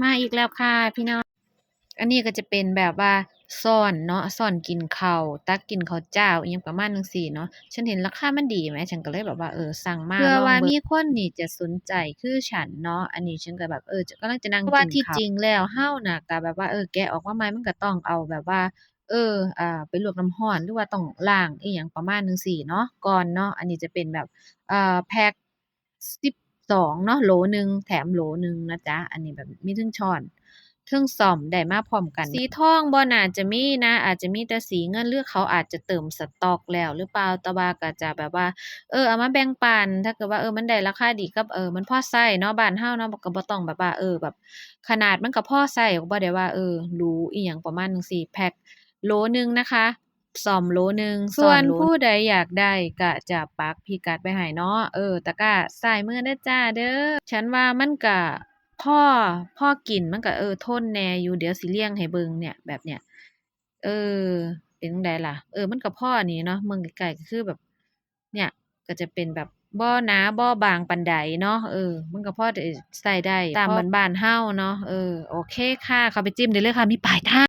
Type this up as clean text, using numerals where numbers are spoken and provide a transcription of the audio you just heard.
มาอีกแล้วค่ะพี่น้อง อันนี้ก็จะเป็นแบบว่าช้อนเนาะช้อนกินข้าวตักกินข้าวเจ้าอิหยังประมาณจั่งซี้เนาะฉันเห็นราคามันดีแหมฉันก็เลยแบบว่าสั่งมาเผื่อว่ามีคนนี่จะสนใจคือฉันเนาะอันนี้ฉันก็แบบจะกำลังจะนั่งกินข้าวเพราะว่าที่จริงแล้วเราน่ะก็แบบว่าแกะออกมาใหม่มันก็ต้องเอาแบบว่าไปลวกน้ำร้อนหรือว่าต้องล้างอิหยังประมาณจั่งซี้เนาะก่อนเนาะอันนี้จะเป็นแบบแพ็ก12เนาะโหลหนึ่งแถมโหลหนึ่งนะจ๊ะอันนี้แบบมีเทิงช้อน เทิงส้อมได้มาพร้อมกันสีทองบ่น่าจะมีนะอาจจะมีแต่สีเงินหรือเขาอาจจะเติมสต๊อกแล้วหรือเปล่าแต่ว่าก็จะแบบว่าเอามาแบ่งปันถ้าเกิดว่ามันได้ราคาดีกับมันพอใช้เนาะบ้านเราเนาะก็บ่ต้องแบบว่าแบบขนาดมันก็พอใช้ก็บ่ได้ว่าหรูอิหยังประมาณจั่งซี้แพ็กโหลหนึ่งนะคะส้อมโหลหนึ่งส่วนผู้ใดอยากได้ก็จะปักพิกัดไว้ให้เนาะตะกร้าซ้ายมือเด้อจ้าเด้อฉันว่ามันก็พอพอกินมันก็ทนแหน่อยู่เดี๋ยวสิเรียงให้เบิ่งเนี่ยแบบเนี้ยเออเป็นจั่งใดล่ะมันก็พอนี่เนาะเบิ่งใกล้ๆก็คือแบบเนี่ยก็จะเป็นแบบบ่หนาบ่บางปานใดเนาะมันก็พอได้ใช้ได้ตามบ้านๆเราเนาะโอเคค่ะเข้าไปจิ้มได้เลยค่ะมีปลายทาง